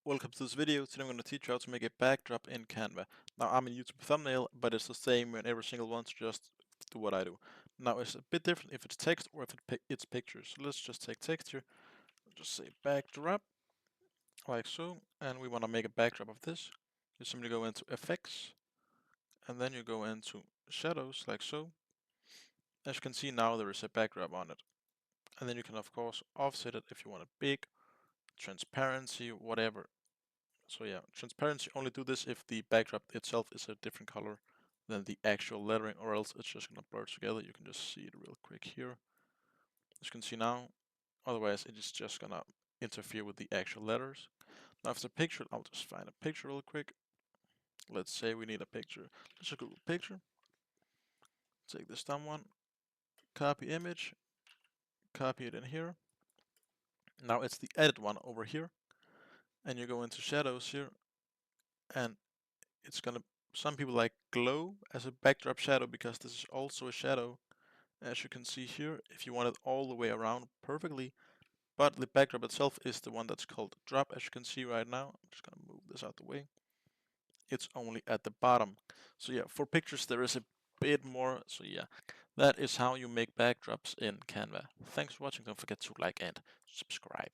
Welcome to this video. Today I'm going to teach you how to make a backdrop in Canva. Now I'm in YouTube thumbnail, but it's the same in every single one, so just do what I do. Now it's a bit different if it's text or if it's pictures. So let's just take text here. Just say backdrop, like so, and we want to make a backdrop of this. You simply go into effects, and then you go into shadows, like so. As you can see now there is a backdrop on it. And then you can of course offset it if you want it big, transparency, whatever. So yeah, transparency, only do this if the backdrop itself is a different color than the actual lettering, or else it's just gonna blur together. You can just see it real quick here. As you can see now, otherwise it is just gonna interfere with the actual letters. Now if it's a picture, I'll just find a picture real quick. Let's say we need a picture. Let's just Google picture. Take this down one, copy image, copy it in here. Now it's the edit one over here, and you go into shadows here, and it's gonna, some people like glow as a backdrop shadow because this is also a shadow, as you can see here, if you want it all the way around perfectly. But the backdrop itself is the one that's called drop, as you can see right now. I'm just gonna move this out the way. It's only at the bottom. So yeah, for pictures there is a bit more. So yeah, that is how you make backdrops in Canva. Thanks for watching. Don't forget to like and subscribe.